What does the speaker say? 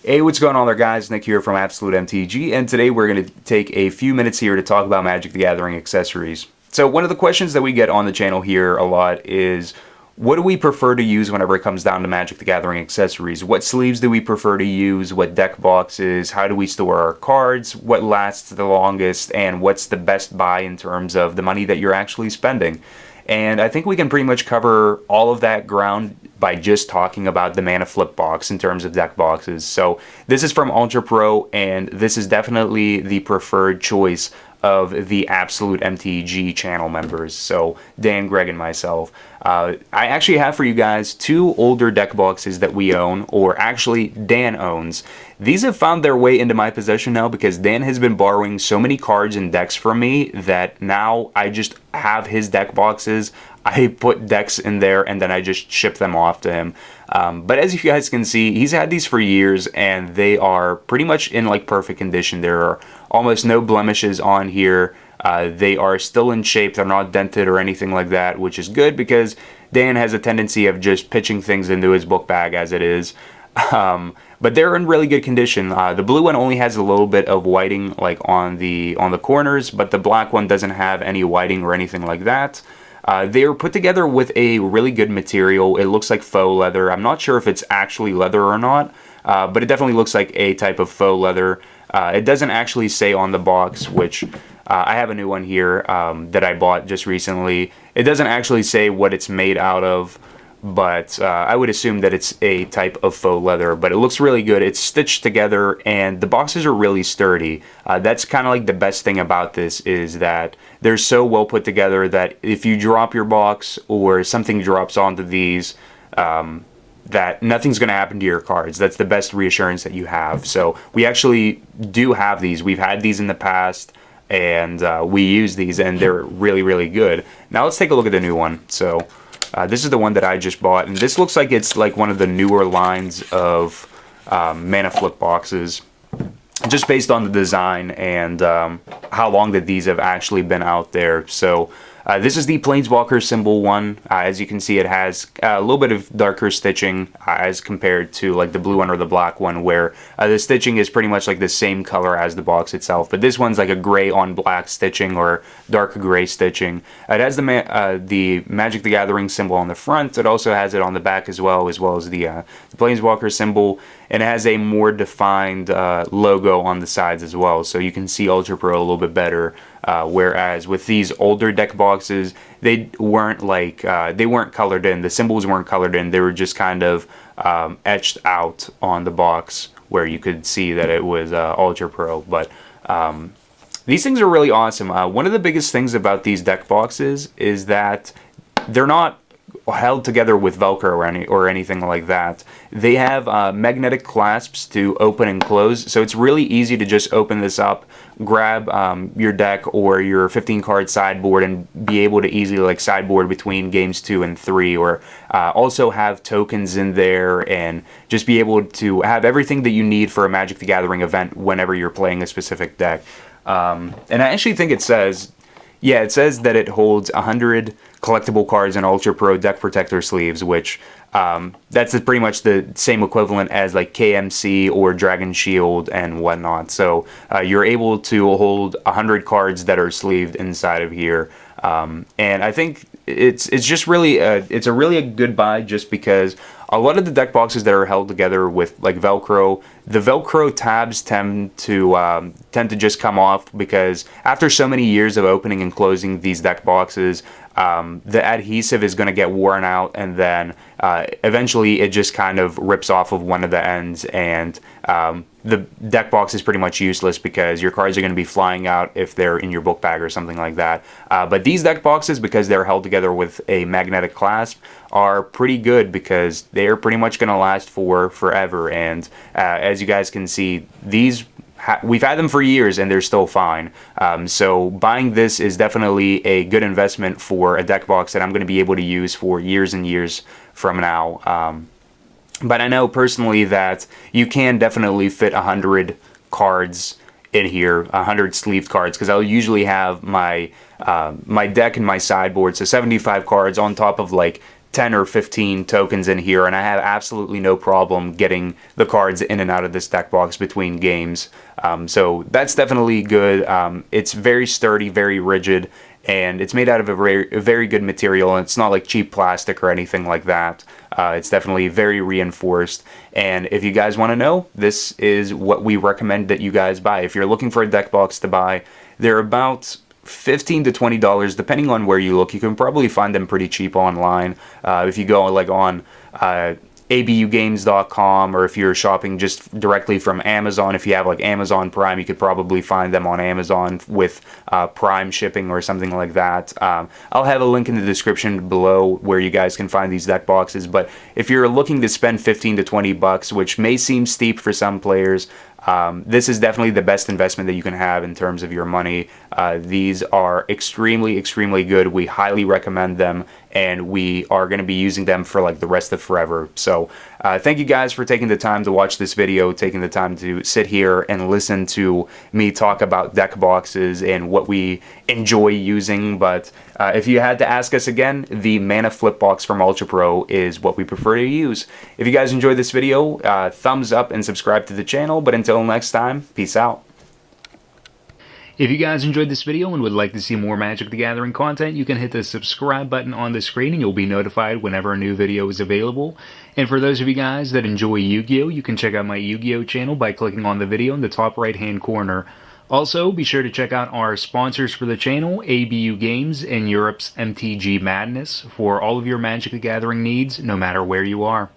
Hey, what's going on there, guys? Nick here from Absolute MTG, and today we're going to take a few minutes here to talk about Magic the Gathering accessories. So one of the questions that we get on the channel here a lot is, what do we prefer to use whenever it comes down to Magic the Gathering accessories? What sleeves do we prefer to use? What deck boxes? How do we store our cards? What lasts the longest? And what's the best buy in terms of the money that you're actually spending? And I think we can pretty much cover all of that ground by just talking about the mana flip box in terms of deck boxes. So this is from Ultra Pro, and this is definitely the preferred choice of the Absolute MTG channel members. So Dan, Greg, and myself. I actually have for you guys two older deck boxes that we own, or actually Dan owns. These have found their way into my possession now because Dan has been borrowing so many cards and decks from me that now I just have his deck boxes. I put decks in there and then I just ship them off to him. But as you guys can see, he's had these for years and they are pretty much in like perfect condition. There are almost no blemishes on here. They are still in shape. They're not dented or anything like that, which is good because Dan has a tendency of just pitching things into his book bag as it is. But they're in really good condition. The blue one only has a little bit of whiting like on the corners, but the black one doesn't have any whiting or anything like that. They are put together with a really good material. It looks like faux leather. I'm not sure if it's actually leather or not, but it definitely looks like a type of faux leather. It doesn't actually say on the box, which I have a new one here that I bought just recently. It doesn't actually say what it's made out of, but I would assume that it's a type of faux leather, but it looks really good. It's stitched together and the boxes are really sturdy. That's kind of like the best thing about this, is that they're so well put together that if you drop your box or something drops onto these, that nothing's going to happen to your cards. That's the best reassurance that you have. So we actually do have these. We've had these in the past, and we use these, and they're really, really good. Now let's take a look at the new one. So this is the one that I just bought, and this looks like it's like one of the newer lines of mana flip boxes, just based on the design and how long that these have actually been out there. So this is the Planeswalker symbol one. As you can see, it has a little bit of darker stitching as compared to like the blue one or the black one, where the stitching is pretty much like the same color as the box itself. But this one's like a gray on black stitching or dark gray stitching. It has the Magic the Gathering symbol on the front. It also has it on the back as well as the Planeswalker symbol. And it has a more defined logo on the sides as well, so you can see Ultra Pro a little bit better. Whereas with these older deck boxes, they weren't like they weren't colored in. The symbols weren't colored in. They were just kind of etched out on the box, where you could see that it was Ultra Pro. But these things are really awesome. One of the biggest things about these deck boxes is that they're not held together with Velcro or anything like that. They have magnetic clasps to open and close, so it's really easy to just open this up, grab your deck or your 15-card sideboard, and be able to easily like sideboard between games 2 and 3, or also have tokens in there and just be able to have everything that you need for a Magic the Gathering event whenever you're playing a specific deck. And I actually think it says, yeah, it says that it holds 100 collectible cards in Ultra Pro deck protector sleeves, which that's pretty much the same equivalent as like KMC or Dragon Shield and whatnot. So you're able to hold 100 cards that are sleeved inside of here, and I think it's just really it's a really good buy, just because a lot of the deck boxes that are held together with like Velcro, the Velcro tabs tend to just come off, because after so many years of opening and closing these deck boxes, the adhesive is going to get worn out, and then eventually it just kind of rips off of one of the ends, and the deck box is pretty much useless because your cards are going to be flying out if they're in your book bag or something like that. But these deck boxes, because they're held together with a magnetic clasp, are pretty good because they're pretty much going to last for forever. And as you guys can see, these we've had them for years and they're still fine. So buying this is definitely a good investment for a deck box that I'm going to be able to use for years and years from now. But I know personally that you can definitely fit 100 cards in here, 100 sleeved cards, because I'll usually have my my deck and my sideboard, so 75 cards on top of like 10 or 15 tokens in here, and I have absolutely no problem getting the cards in and out of this deck box between games. So that's definitely good. It's very sturdy, very rigid, and it's made out of a very good material, and it's not like cheap plastic or anything like that. It's definitely very reinforced, and if you guys want to know, this is what we recommend that you guys buy. If you're looking for a deck box to buy, they're about $15 to $20 depending on where you look. You can probably find them pretty cheap online. If you go like on abugames.com, or if you're shopping just directly from Amazon, if you have like Amazon Prime, you could probably find them on Amazon with Prime shipping or something like that. I'll have a link in the description below where you guys can find these deck boxes, but if you're looking to spend 15 to 20 bucks, which may seem steep for some players, this is definitely the best investment that you can have in terms of your money. These are extremely good. We highly recommend them, and we are going to be using them for like the rest of forever. So thank you guys for taking the time to watch this video, taking the time to sit here and listen to me talk about deck boxes and what we enjoy using. But if you had to ask us again, the Mana Flip Box from Ultra Pro is what we prefer to use. If you guys enjoyed this video, thumbs up and subscribe to the channel. But until next time, peace out. If you guys enjoyed this video and would like to see more Magic the Gathering content, you can hit the subscribe button on the screen and you'll be notified whenever a new video is available. And for those of you guys that enjoy Yu-Gi-Oh, you can check out my Yu-Gi-Oh channel by clicking on the video in the top right hand corner. Also, be sure to check out our sponsors for the channel, ABU Games and Europe's MTG Madness, for all of your Magic the Gathering needs, no matter where you are.